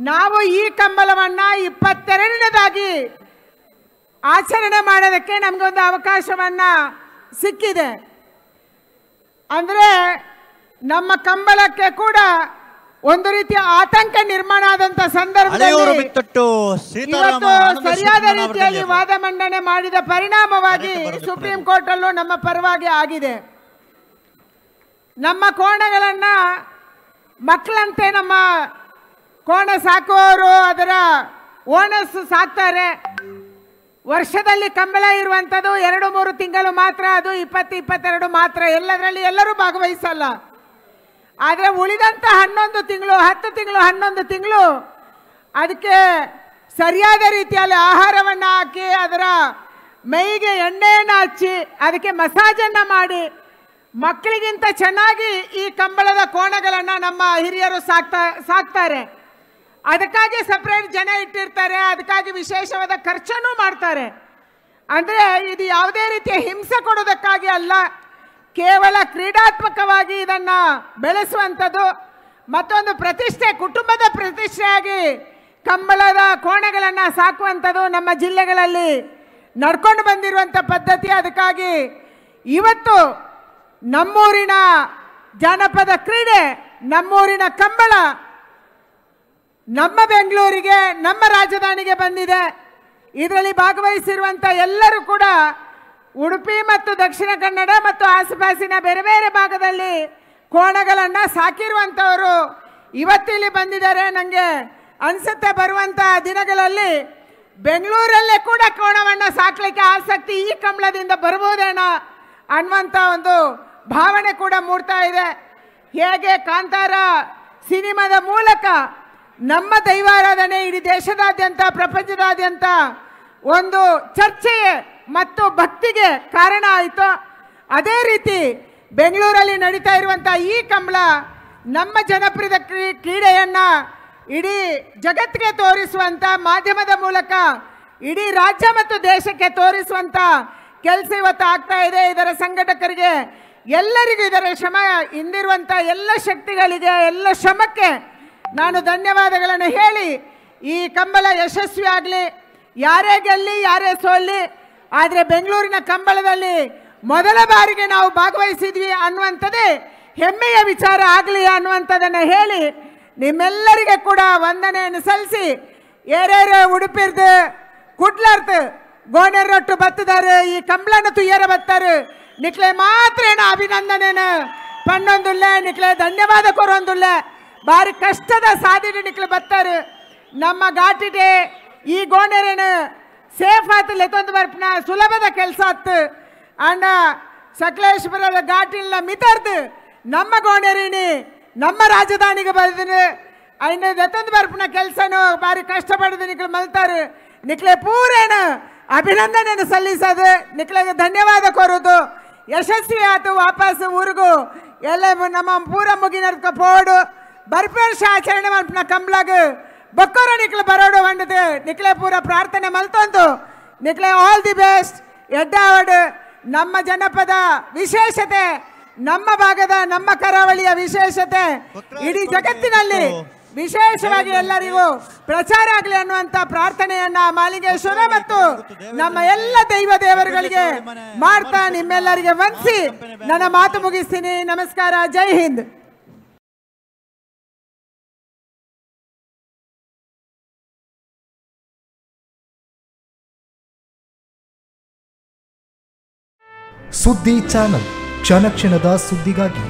ನಾವು ಈ ಕಂಬಳವನ್ನ 22ನೇದಾಗಿ ಆಚರಣೆ ಮಾಡೋದಕ್ಕೆ ನಮಗೊಂದು ಅವಕಾಶವನ್ನ ಸಿಕ್ಕಿದೆ. ಅಂದರೆ ನಮ್ಮ ಕಂಬಳಕ್ಕೆ ಕೂಡ ಒಂದು ರೀತಿಯ ಆತಂಕ ನಿರ್ಮಾಣ ಆದಂತ ಸಂದರ್ಭದಲ್ಲಿ ಸರಿಯಾದ ರೀತಿಯಲ್ಲಿ ವಾದ ಮಂಡನೆ ಮಾಡಿದ ಪರಿಣಾಮವಾಗಿ ಸುಪ್ರೀಂ ಕೋರ್ಟ್ ಅಲ್ಲೂ ನಮ್ಮ ಪರವಾಗಿ ಆಗಿದೆ. ನಮ್ಮ ಕೋಣಗಳನ್ನ ಮಕ್ಕಳಂತೆ ನಮ್ಮ ಕೋಣ ಸಾಕುವವರು ಅದರ ಓನರ್ಸ್ ಸಾಕ್ತಾರೆ. ವರ್ಷದಲ್ಲಿ ಕಂಬಳ ಇರುವಂಥದ್ದು 2-3 ತಿಂಗಳು ಮಾತ್ರ, ಅದು 20-22 ಮಾತ್ರ. ಎಲ್ಲದರಲ್ಲಿ ಎಲ್ಲರೂ ಭಾಗವಹಿಸಲ್ಲ. ಆದರೆ ಉಳಿದಂಥ 11 ತಿಂಗಳು 10 ತಿಂಗಳು 11 ತಿಂಗಳು ಅದಕ್ಕೆ ಸರಿಯಾದ ರೀತಿಯಲ್ಲಿ ಆಹಾರವನ್ನು ಹಾಕಿ ಅದರ ಮೈಗೆ ಎಣ್ಣೆಯನ್ನು ಹಚ್ಚಿ ಅದಕ್ಕೆ ಮಸಾಜನ್ನು ಮಾಡಿ ಮಕ್ಕಳಿಗಿಂತ ಚೆನ್ನಾಗಿ ಈ ಕಂಬಳದ ಕೋಣಗಳನ್ನು ನಮ್ಮ ಹಿರಿಯರು ಸಾಕ್ತಾರೆ. ಅದಕ್ಕಾಗಿ ಸಪ್ರೇಟ್ ಜನ ಇಟ್ಟಿರ್ತಾರೆ, ಅದಕ್ಕಾಗಿ ವಿಶೇಷವಾದ ಖರ್ಚನ್ನು ಮಾಡ್ತಾರೆ. ಅಂದರೆ ಇದು ಯಾವುದೇ ರೀತಿಯ ಹಿಂಸೆ ಕೊಡೋದಕ್ಕಾಗಿ ಅಲ್ಲ, ಕೇವಲ ಕ್ರೀಡಾತ್ಮಕವಾಗಿ ಇದನ್ನು ಬೆಳೆಸುವಂಥದ್ದು. ಮತ್ತೊಂದು ಪ್ರತಿಷ್ಠೆ, ಕುಟುಂಬದ ಪ್ರತಿಷ್ಠೆಯಾಗಿ ಕಂಬಳದ ಕೋಣಗಳನ್ನು ಸಾಕುವಂಥದ್ದು ನಮ್ಮ ಜಿಲ್ಲೆಗಳಲ್ಲಿ ನಡ್ಕೊಂಡು ಬಂದಿರುವಂಥ ಪದ್ಧತಿ. ಅದಕ್ಕಾಗಿ ಇವತ್ತು ನಮ್ಮೂರಿನ ಜಾನಪದ ಕ್ರೀಡೆ, ನಮ್ಮೂರಿನ ಕಂಬಳ ನಮ್ಮ ಬೆಂಗಳೂರಿಗೆ, ನಮ್ಮ ರಾಜಧಾನಿಗೆ ಬಂದಿದೆ. ಇದರಲ್ಲಿ ಭಾಗವಹಿಸಿರುವಂಥ ಎಲ್ಲರೂ ಕೂಡ ಉಡುಪಿ ಮತ್ತು ದಕ್ಷಿಣ ಕನ್ನಡ ಮತ್ತು ಆಸುಪಾಸಿನ ಬೇರೆ ಬೇರೆ ಭಾಗದಲ್ಲಿ ಕೋಣಗಳನ್ನು ಸಾಕಿರುವಂಥವರು ಇವತ್ತಿಲ್ಲಿ ಬಂದಿದ್ದಾರೆ. ನನಗೆ ಅನಿಸುತ್ತೆ ಬರುವಂಥ ದಿನಗಳಲ್ಲಿ ಬೆಂಗಳೂರಲ್ಲೇ ಕೂಡ ಕೋಣವನ್ನು ಸಾಕಲಿಕ್ಕೆ ಆಸಕ್ತಿ ಈ ಕಂಬಳದಿಂದ ಬರ್ಬೋದೇನೋ ಅನ್ನುವಂಥ ಒಂದು ಭಾವನೆ ಕೂಡ ಮೂಡ್ತಾ ಇದೆ. ಹೇಗೆ ಕಾಂತಾರ ಸಿನಿಮಾದ ಮೂಲಕ ನಮ್ಮ ದೈವಾರಾಧನೆ ಇಡೀ ದೇಶದಾದ್ಯಂತ ಪ್ರಪಂಚದಾದ್ಯಂತ ಒಂದು ಚರ್ಚೆ ಮತ್ತು ಭಕ್ತಿಗೆ ಕಾರಣ ಆಯಿತು, ಅದೇ ರೀತಿ ಬೆಂಗಳೂರಲ್ಲಿ ನಡೀತಾ ಇರುವಂಥ ಈ ಕಂಬಳ ನಮ್ಮ ಜನಪ್ರಿಯ ಕ್ರೀಡೆಯನ್ನು ಇಡೀ ಜಗತ್ತಿಗೆ ತೋರಿಸುವಂಥ ಮಾಧ್ಯಮದ ಮೂಲಕ ಇಡೀ ರಾಜ್ಯ ಮತ್ತು ದೇಶಕ್ಕೆ ತೋರಿಸುವಂಥ ಕೆಲಸ ಇವತ್ತು ಆಗ್ತಾ ಇದೆ. ಇದರ ಸಂಘಟಕರಿಗೆ ಎಲ್ಲರಿಗೂ, ಇದರ ಶ್ರಮ ಹಿಂದಿರುವಂಥ ಎಲ್ಲ ಶಕ್ತಿಗಳಿಗೆ, ಎಲ್ಲ ಶ್ರಮಕ್ಕೆ ನಾನು ಧನ್ಯವಾದಗಳನ್ನು ಹೇಳಿ, ಈ ಕಂಬಳ ಯಶಸ್ವಿ ಆಗಲಿ. ಯಾರೇ ಗೆಲ್ಲಿ ಯಾರೇ ಸೋಲ್ಲಿ, ಆದರೆ ಬೆಂಗಳೂರಿನ ಕಂಬಳದಲ್ಲಿ ಮೊದಲ ಬಾರಿಗೆ ನಾವು ಭಾಗವಹಿಸಿದ್ವಿ ಅನ್ನುವಂಥದ್ದೇ ಹೆಮ್ಮೆಯ ವಿಚಾರ ಆಗಲಿ ಅನ್ನುವಂಥದ್ದನ್ನು ಹೇಳಿ ನಿಮ್ಮೆಲ್ಲರಿಗೆ ಕೂಡ ವಂದನೆಯನ್ನು ಸಲ್ಲಿಸಿ, ಏರೇರೆ ಉಡುಪಿರ್ದು ಕುಡ್ಲಾರ್ದು ಗೋಣೆರೊಟ್ಟು ಬತ್ತದಾರು ಈ ಕಂಬಳನ ತುಯ್ಯರ ಬತ್ತಾರು ನಿಕ್ಲೆ ಮಾತ್ರ ಅಭಿನಂದನೆನ ಪಣ್ಣೊಂದುಲ್ಲ, ನಿಕ್ಲೆ ಧನ್ಯವಾದ ಕೊರೊಂದುಲ್ಲ. ಭಾರಿ ಕಷ್ಟದ ಸಾಧಿಟ್ಟು ನಿಕ್ಲೆ ಬತ್ತಾರೆ. ನಮ್ಮ ಘಾಟಿಗೆ ಈ ಗೋಣೆರೇನು ಸೇಫ್ ಆತು ಲೆತ್ತೊಂದು ಬರ್ಪನ ಸುಲಭದ ಕೆಲಸ ಆತು. ಅಂಡ ಸಕಲೇಶ್ವರದ ಘಾಟಿನ ಮಿತರ್ದು ನಮ್ಮ ಗೋಣೆರೀನಿ ನಮ್ಮ ರಾಜಧಾನಿಗೆ ಬರೆದು ಐನ ಲೆತ್ತೊಂದು ಬರ್ಪನ ಕೆಲಸನು ಭಾರಿ ಕಷ್ಟಪಡಿದು ನಿಕ್ಲೆ ಮಲ್ತಾರೆ. ನಿಕ್ಲೆ ಪೂರೇನು ಅಭಿನಂದನೆಯನ್ನು ಸಲ್ಲಿಸೋದು, ನಿಕ್ಲೆಗೆ ಧನ್ಯವಾದ ಕೋರೋದು. ಯಶಸ್ವಿ ಆಯ್ತು. ವಾಪಸ್ ಊರಿಗೂ ಎಲ್ಲ ನಮ್ಮ ಪೂರ ಮುಗಿನರ್ಕ ಪೋಡು ಬರ್ಪಿ ವರ್ಷ ಆಚರಣೆ ಮಾಡ್ಪನ ಕಂಬಳಾಗ ಬಕ್ಕೋರ ನಿಕ್ಲೆ ಬರೋಡು ಬಂಡದು ನಿಕ್ಲೆ ಪೂರ ಪ್ರಾರ್ಥನೆ ಮಲ್ತೊಂದು ನಿಕ್ಲೆ ಆಲ್ ದಿ ಬೆಸ್ಟ್. ಎಡ್ಡಾವಡು ನಮ್ಮ ಜನಪದ ವಿಶೇಷತೆ, ನಮ್ಮ ಭಾಗದ ನಮ್ಮ ಕರಾವಳಿಯ ವಿಶೇಷತೆ ಇಡೀ ಜಗತ್ತಿನಲ್ಲಿ ವಿಶೇಷವಾಗಿ ಎಲ್ಲರಿಗೂ ಪ್ರಚಾರ ಆಗಲಿ ಅನ್ನುವಂಥ ಪ್ರಾರ್ಥನೆಯನ್ನ ಮಾಲಿಂಗೇಶ್ವರ ಮತ್ತು ನಮ್ಮ ಎಲ್ಲ ದೈವ ದೇವರುಗಳಿಗೆ ಮಾಡ್ತಾ ನಿಮ್ಮೆಲ್ಲರಿಗೆ ವಂದಿಸಿ ನನ್ನ ಮಾತು ಮುಗಿಸ್ತೀನಿ. ನಮಸ್ಕಾರ. ಜೈ ಹಿಂದ್. ಸುದ್ದಿ ಚಾನಲ್, ಕ್ಷಣ ಕ್ಷಣದ ಸುದ್ದಿಗಾಗಿ.